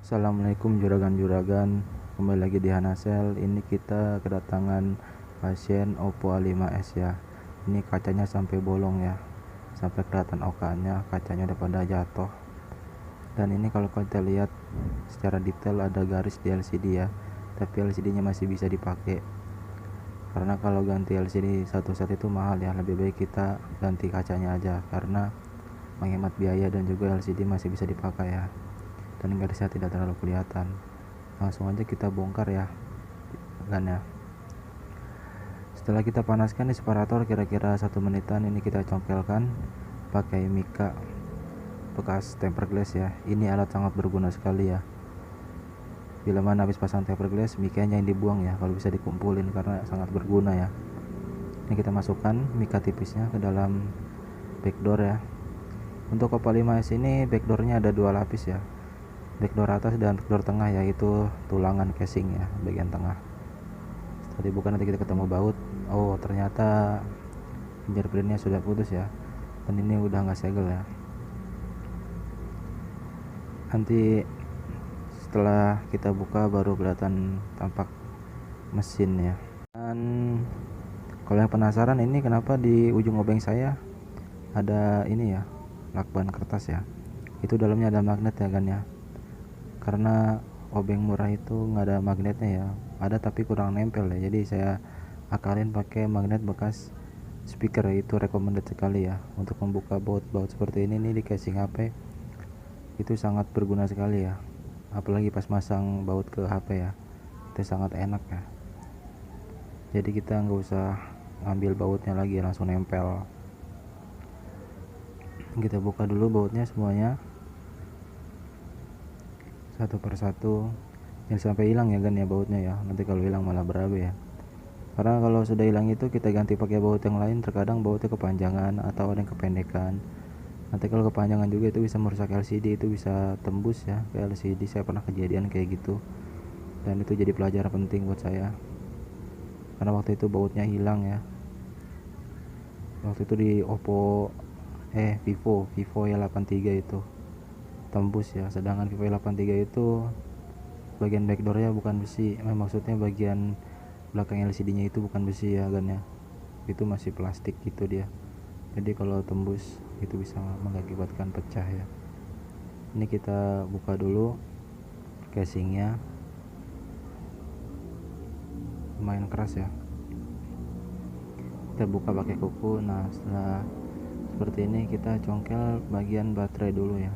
Assalamualaikum juragan-juragan, kembali lagi di Hanasel. Ini kita kedatangan pasien Oppo A5s ya. Ini kacanya sampai bolong ya, sampai kelihatan okanya, kacanya udah pada jatuh. Dan ini kalau kita lihat secara detail ada garis di LCD ya, tapi LCD-nya masih bisa dipakai. Karena kalau ganti LCD satu set itu mahal ya, lebih baik kita ganti kacanya aja karena menghemat biaya dan juga LCD masih bisa dipakai ya. Dan garisnya tidak terlalu kelihatan. Langsung aja kita bongkar ya kan ya. Setelah kita panaskan di separator kira-kira 1 menitan, ini kita congkelkan pakai mika bekas tempered glass ya. Ini alat sangat berguna sekali ya. Bila mana habis pasang tempered glass, mikanya yang dibuang ya, kalau bisa dikumpulin karena sangat berguna ya. Ini kita masukkan mika tipisnya ke dalam backdoor ya. Untuk Oppo 5s ini backdoornya ada 2 lapis ya, backdoor atas dan backdoor tengah, yaitu tulangan casing ya, bagian tengah. Setelah dibuka nanti kita ketemu baut. Oh, ternyata fingerprintnya sudah putus ya, dan ini udah nggak segel ya. Nanti setelah kita buka baru kelihatan tampak mesin ya. Dan kalau yang penasaran, ini kenapa di ujung obeng saya ada ini ya, lakban kertas ya. Itu dalamnya ada magnet ya kan ya, karena obeng murah itu nggak ada magnetnya ya, ada tapi kurang nempel ya. Jadi saya akalin pakai magnet bekas speaker ya, itu recommended sekali ya untuk membuka baut-baut seperti ini nih di casing HP. Itu sangat berguna sekali ya, apalagi pas masang baut ke HP ya, itu sangat enak ya. Jadi kita nggak usah ngambil bautnya lagi, langsung nempel. Kita buka dulu bautnya semuanya satu persatu, jangan sampai hilang ya kan ya bautnya ya, nanti kalau hilang malah berabe ya. Karena kalau sudah hilang itu kita ganti pakai baut yang lain, terkadang bautnya kepanjangan atau ada yang kependekan. Nanti kalau kepanjangan juga itu bisa merusak LCD, itu bisa tembus ya ke LCD. Saya pernah kejadian kayak gitu, dan itu jadi pelajaran penting buat saya, karena waktu itu bautnya hilang ya. Waktu itu di Oppo Vivo ya 83 itu tembus ya, sedangkan Vivo 83 itu bagian backdoornya bukan besi, maksudnya bagian belakang LCD-nya itu bukan besi ya kan ya, itu masih plastik gitu dia. Jadi kalau tembus itu bisa mengakibatkan pecah ya. Ini kita buka dulu casingnya, lumayan keras ya. Kita buka pakai kuku. Nah, setelah seperti ini kita congkel bagian baterai dulu ya,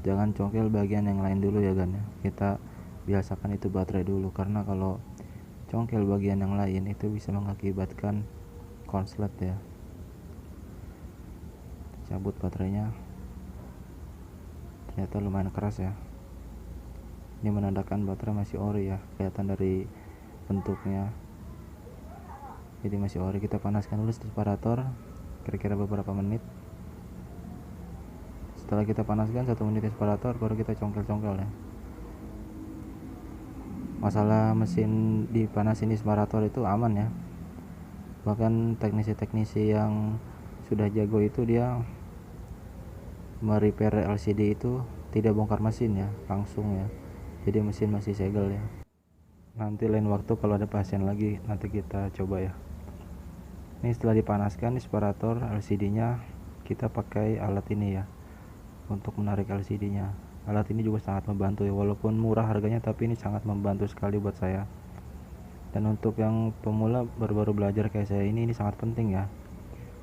jangan congkel bagian yang lain dulu ya kan ya. Kita biasakan itu baterai dulu, karena kalau congkel bagian yang lain itu bisa mengakibatkan konslet ya. Cabut baterainya, ternyata lumayan keras ya. Ini menandakan baterai masih ori ya, kelihatan dari bentuknya. Jadi masih ori. Kita panaskan dulu separator kira-kira beberapa menit. Setelah kita panaskan 1 menit separator, baru kita congkel-congkel ya. Masalah mesin dipanasin di separator itu aman ya, bahkan teknisi-teknisi yang sudah jago itu dia merepair LCD itu tidak bongkar mesin ya, langsung ya. Jadi mesin masih segel ya. Nanti lain waktu kalau ada pasien lagi nanti kita coba ya. Ini setelah dipanaskan di separator LCD-nya, kita pakai alat ini ya untuk menarik LCD-nya. Alat ini juga sangat membantu ya, walaupun murah harganya tapi ini sangat membantu sekali buat saya. Dan untuk yang pemula baru-baru belajar kayak saya ini sangat penting ya,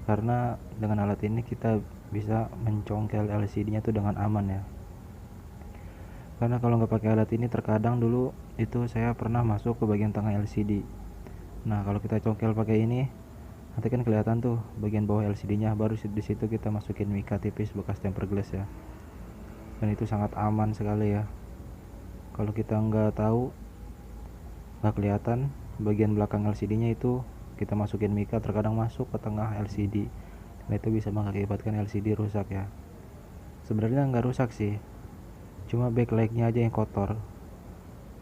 karena dengan alat ini kita bisa mencongkel LCD-nya tuh dengan aman ya. Karena kalau nggak pakai alat ini, terkadang dulu itu saya pernah masuk ke bagian tengah LCD. Nah, kalau kita congkel pakai ini, nanti kan kelihatan tuh bagian bawah LCD-nya, baru di situ kita masukin mika tipis bekas tempered glass ya. Dan itu sangat aman sekali ya. Kalau kita nggak tahu, nggak kelihatan bagian belakang LCD-nya itu, kita masukin mika, terkadang masuk ke tengah LCD, dan itu bisa mengakibatkan LCD rusak ya. Sebenarnya nggak rusak sih, cuma backlight-nya aja yang kotor.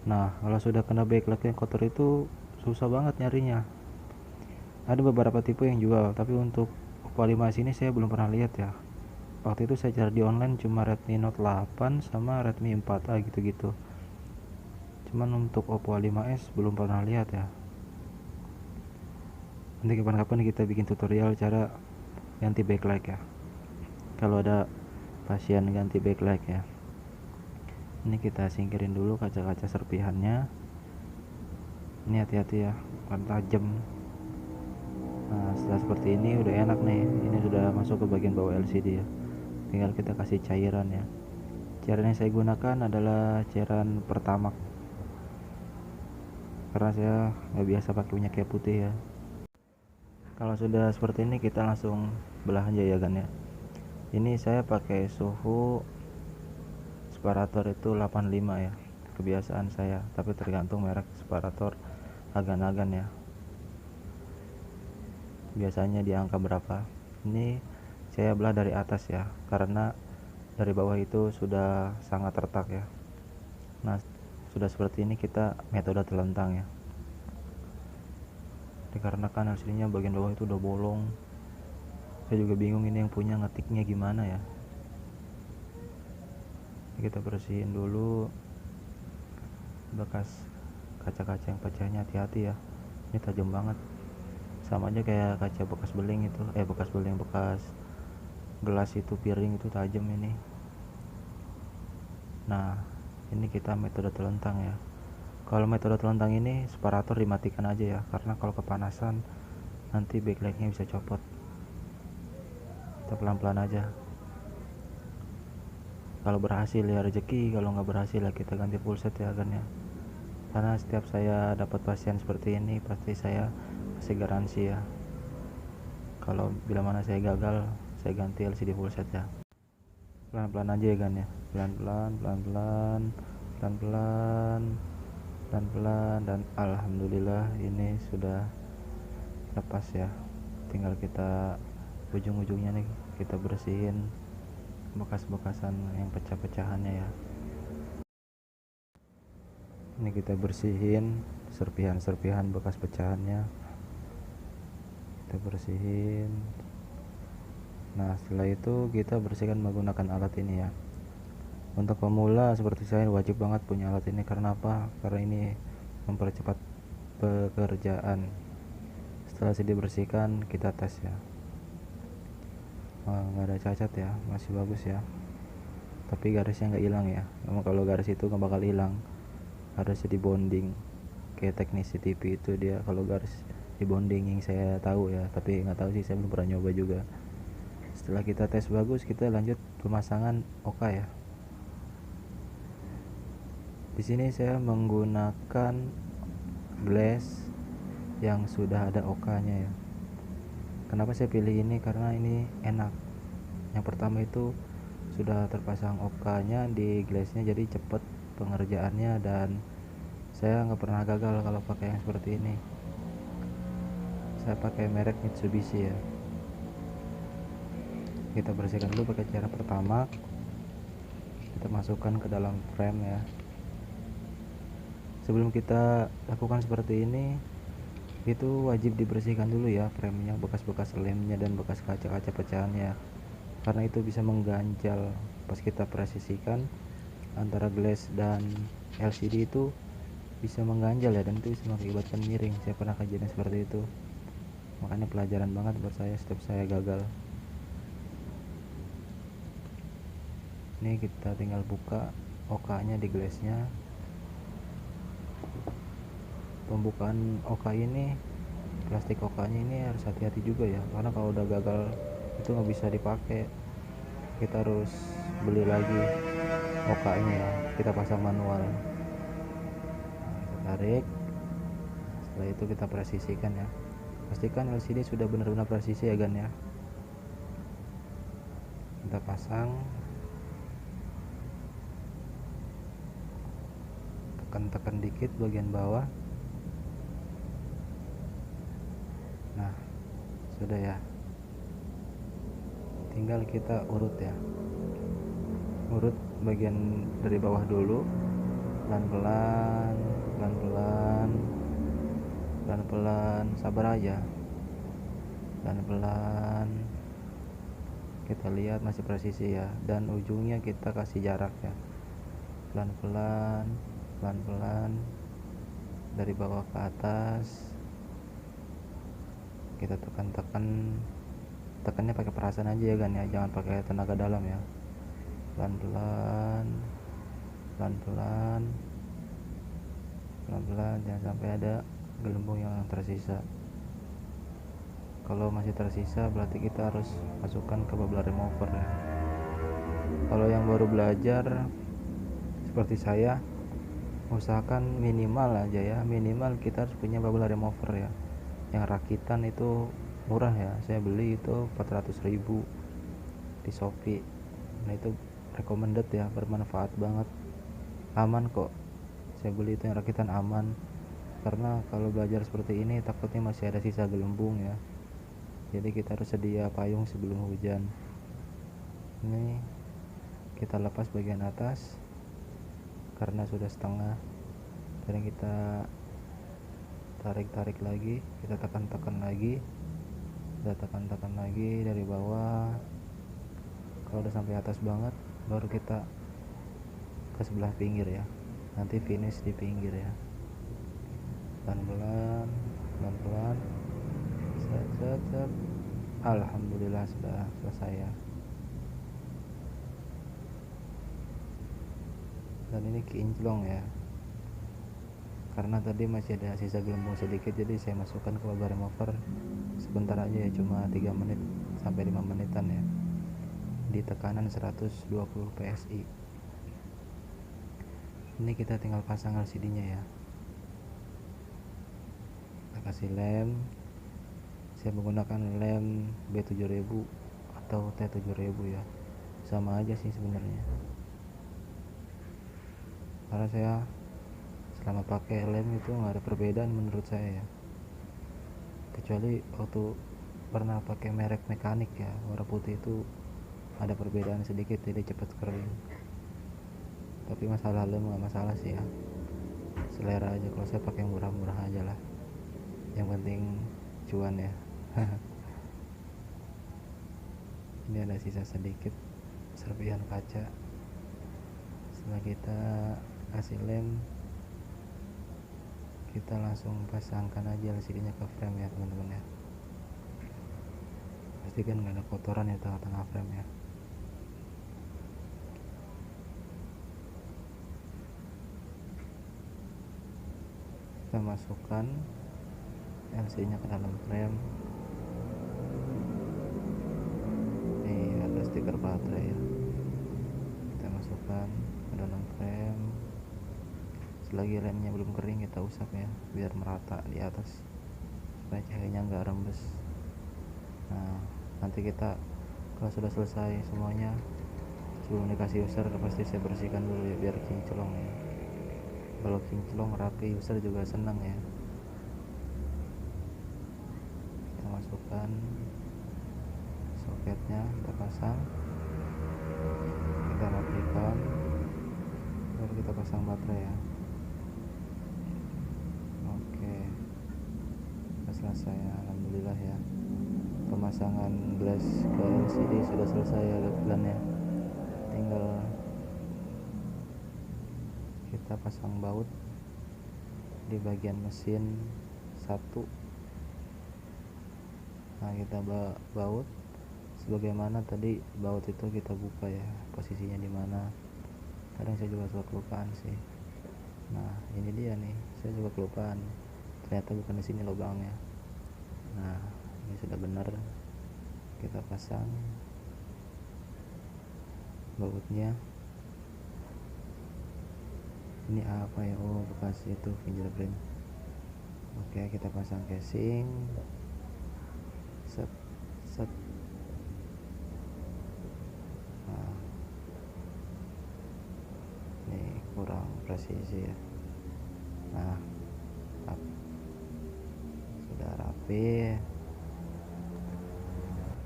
Nah, kalau sudah kena backlight yang kotor itu susah banget nyarinya. Ada beberapa tipe yang jual, tapi untuk Oppo 5 ini saya belum pernah lihat ya. Waktu itu saya cari di online cuma Redmi Note 8 sama Redmi 4A gitu-gitu. Cuman untuk Oppo A5s belum pernah lihat ya. Nanti kapan-kapan kita bikin tutorial cara ganti backlight ya, kalau ada pasien ganti backlight ya. Ini kita singkirin dulu kaca-kaca serpihannya. Ini hati-hati ya, kan tajam. Nah setelah seperti ini udah enak nih, ini sudah masuk ke bagian bawah LCD ya. Tinggal kita kasih cairan ya. Cairan yang saya gunakan adalah cairan Pertamax, karena saya nggak biasa pakai minyak kayu putih ya. Kalau sudah seperti ini kita langsung belah aja ya kan ya. Ini saya pakai suhu separator itu 85 ya, kebiasaan saya, tapi tergantung merek separator agan-agan ya, biasanya di angka berapa. Ini saya belah dari atas ya, karena dari bawah itu sudah sangat retak ya. Nah sudah seperti ini kita metode telentang ya, dikarenakan hasilnya bagian bawah itu udah bolong. Saya juga bingung ini yang punya ngetiknya gimana ya. Kita bersihin dulu bekas kaca-kaca yang pecahnya, hati-hati ya, ini tajam banget, sama aja kayak kaca bekas beling itu, bekas gelas itu, piring itu tajam ini. Nah ini kita metode telentang ya. Kalau metode telentang ini separator dimatikan aja ya, karena kalau kepanasan nanti backlightnya bisa copot. Kita pelan-pelan aja, kalau berhasil ya rezeki, kalau nggak berhasil ya kita ganti full set ya kan ya. Karena setiap saya dapat pasien seperti ini pasti saya kasih garansi ya, kalau bila mana saya gagal saya ganti LCD full set ya. Pelan-pelan aja ya kan ya, pelan-pelan pelan-pelan pelan-pelan pelan-pelan, dan alhamdulillah ini sudah lepas ya. Tinggal kita ujung-ujungnya nih kita bersihin bekas-bekasan yang pecah-pecahannya ya. Ini kita bersihin serpihan-serpihan bekas pecahannya, kita bersihin. Nah setelah itu kita bersihkan menggunakan alat ini ya. Untuk pemula seperti saya wajib banget punya alat ini, karena apa? Karena ini mempercepat pekerjaan. Setelah dibersihkan kita tes ya, nggak ada cacat ya, masih bagus ya, tapi garisnya nggak hilang ya. Memang kalau garis itu nggak bakal hilang, harusnya di bonding kayak teknisi TV itu, dia kalau garis di bonding yang saya tahu ya, tapi nggak tahu sih, saya belum pernah nyoba juga. Setelah kita tes bagus kita lanjut pemasangan oka ya. Di sini saya menggunakan glass yang sudah ada okanya ya. Kenapa saya pilih ini? Karena ini enak. Yang pertama itu sudah terpasang okanya di glassnya, jadi cepet pengerjaannya, dan saya nggak pernah gagal kalau pakai yang seperti ini. Saya pakai merek Mitsubishi ya. Kita bersihkan dulu pakai cara pertama, kita masukkan ke dalam frame ya. Sebelum kita lakukan seperti ini, itu wajib dibersihkan dulu ya framenya, bekas-bekas lemnya dan bekas kaca-kaca pecahannya, karena itu bisa mengganjal pas kita presisikan antara glass dan LCD, itu bisa mengganjal ya, dan itu bisa mengakibatkan miring. Saya pernah kejadian seperti itu, makanya pelajaran banget buat saya setiap saya gagal. Ini kita tinggal buka okanya di glassnya. Pembukaan oka ini, plastik okanya ini harus hati-hati juga ya, karena kalau udah gagal itu nggak bisa dipakai, kita harus beli lagi okanya ya, kita pasang manual. Nah, kita tarik, setelah itu kita presisikan ya, pastikan LCD sudah benar-benar presisi ya kan ya. Kita pasang, tekan-tekan dikit bagian bawah. Nah sudah ya, tinggal kita urut ya, urut bagian dari bawah dulu, pelan-pelan pelan-pelan pelan-pelan, sabar aja, pelan-pelan. kita lihat masih presisi ya, dan ujungnya kita kasih jarak ya, pelan-pelan pelan-pelan dari bawah ke atas. Kita tekannya pakai perasaan aja ya kan ya, jangan pakai tenaga dalam ya. Pelan-pelan pelan-pelan pelan-pelan, jangan sampai ada gelembung yang tersisa. Kalau masih tersisa berarti kita harus masukkan ke bubble remover ya. Kalau yang baru belajar seperti saya, usahakan minimal aja ya, minimal kita harus punya bubble remover ya. Yang rakitan itu murah ya, saya beli itu 400.000 di Shopee. Nah itu recommended ya, bermanfaat banget, aman kok. Saya beli itu yang rakitan, aman. Karena kalau belajar seperti ini takutnya masih ada sisa gelembung ya, jadi kita harus sedia payung sebelum hujan. Ini kita lepas bagian atas karena sudah setengah, dan kita tarik lagi, kita tekan lagi, kita tekan lagi dari bawah. Kalau udah sampai atas banget baru kita ke sebelah pinggir ya, nanti finish di pinggir ya. Pelan-pelan pelan-pelan, set. Alhamdulillah sudah selesai ya. Dan ini kinclong ya, karena tadi masih ada sisa gelembung sedikit, jadi saya masukkan ke bubble remover sebentar aja ya, cuma 3 menit sampai 5 menitan ya, di tekanan 120 PSI. Ini kita tinggal pasang LCD nya ya. Kita kasih lem, saya menggunakan lem B7000 atau T7000 ya, sama aja sih sebenarnya, karena saya selama pakai lem itu nggak ada perbedaan menurut saya ya, kecuali waktu pernah pakai merek mekanik ya, warna putih itu ada perbedaan sedikit, jadi cepat kering. Tapi masalah lem nggak masalah sih ya, selera aja. Kalau saya pakai murah-murah aja lah, yang penting cuan ya. Ini ada sisa sedikit serpihan kaca. Setelah kita kasih lem, kita langsung pasangkan aja LCD nya ke frame ya teman-teman ya. Pastikan nggak ada kotoran di tengah-tengah frame ya. Kita masukkan LCD nya ke dalam frame. Ini ada stiker baterai ya, kita masukkan ke dalam frame. Selagi lemnya belum kering kita usap ya, biar merata di atas supaya cahayanya nggak rembes. Nah nanti kita kalau sudah selesai semuanya, sebelum dikasih user pasti saya bersihkan dulu ya, biar kinclong ya. Kalau kinclong rapi, user juga senang ya. Kita masukkan soketnya, kita pasang, kita rapikan, baru kita pasang baterai ya. Oke, sudah selesai ya, alhamdulillah ya. Pemasangan glass ke LCD sudah selesai ya ya. Tinggal kita pasang baut di bagian mesin 1. Nah kita baut sebagaimana tadi, baut itu kita buka ya, posisinya di mana. Kadang saya juga suka kelupaan sih. Nah ini dia nih, saya juga kelupaan, ternyata bukan di sini lubangnya. Nah ini sudah benar, kita pasang bautnya. Ini apa ya, oh bekas itu fingerprint. Oke, kita pasang casing, set. Nah ini kurang presisi ya. Nah sudah rapi,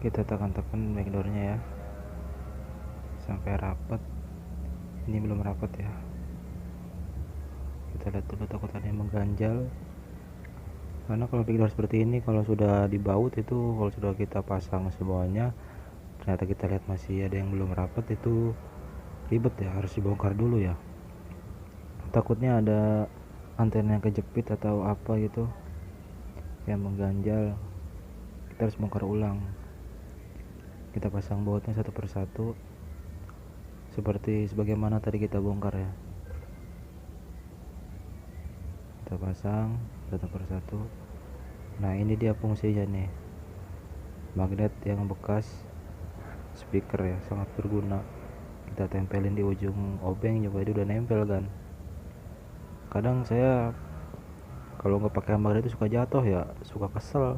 kita tekan backdoornya ya sampai rapat. Ini belum rapat ya, kita lihat dulu, takut ada yang mengganjal. Karena kalau backdoor seperti ini, kalau sudah dibaut itu, kalau sudah kita pasang semuanya, ternyata kita lihat masih ada yang belum rapat, itu ribet ya, harus dibongkar dulu ya. Takutnya ada antena yang kejepit atau apa gitu yang mengganjal, kita harus bongkar ulang. Kita pasang bautnya satu persatu seperti sebagaimana tadi kita bongkar ya. Kita pasang satu persatu. Nah, ini dia fungsinya nih, magnet yang bekas speaker ya, sangat berguna. Kita tempelin di ujung obeng juga, itu udah nempel kan. Kadang saya kalau nggak pakai magnet itu suka jatuh ya, suka kesel.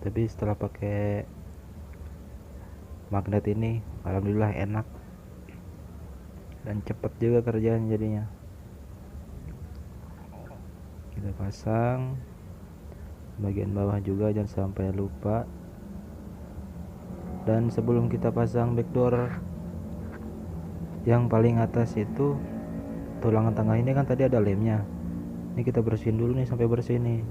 Tapi setelah pakai magnet ini alhamdulillah enak dan cepet juga kerjaan jadinya. Kita pasang bagian bawah juga, jangan sampai lupa. Dan sebelum kita pasang backdoor yang paling atas itu, tulangan tengah ini kan tadi ada lemnya, ini kita bersihin dulu nih sampai bersih nih,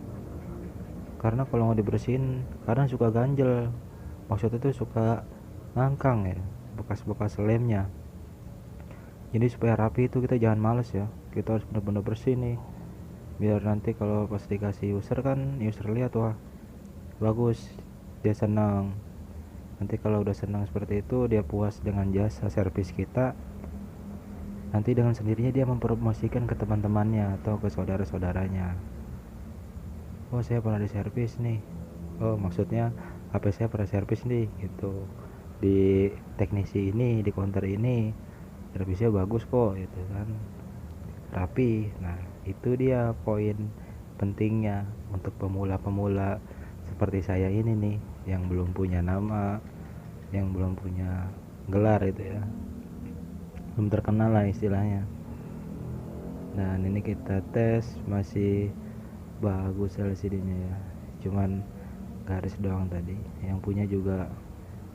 karena kalau nggak dibersihin kadang suka ganjel, maksudnya tuh suka ngangkang ya, bekas-bekas lemnya. Jadi supaya rapi itu kita jangan males ya, kita harus benar-benar bersih nih, biar nanti kalau pas dikasih user kan, user lihat wah bagus, dia senang. Nanti kalau udah senang seperti itu, dia puas dengan jasa servis kita, nanti dengan sendirinya dia mempromosikan ke teman-temannya atau ke saudara-saudaranya. Oh, saya pernah diservis nih, oh maksudnya HP saya pernah servis nih gitu, di teknisi ini, di counter ini servisnya bagus kok gitu kan, rapi. Nah, itu dia poin pentingnya untuk pemula-pemula seperti saya ini nih, yang belum punya nama, yang belum punya gelar itu ya, belum terkenal lah istilahnya. Dan ini kita tes masih bagus LCD-nya ya, cuman garis doang tadi. Yang punya juga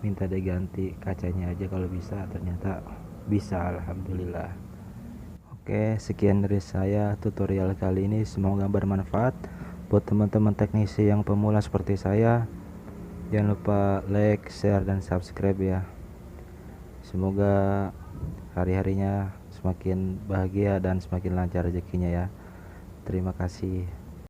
minta diganti kacanya aja kalau bisa, ternyata bisa, alhamdulillah. Oke, sekian dari saya tutorial kali ini, semoga bermanfaat buat teman-teman teknisi yang pemula seperti saya. Jangan lupa like, share, dan subscribe ya. Semoga hari-harinya semakin bahagia dan semakin lancar rezekinya ya. Terima kasih.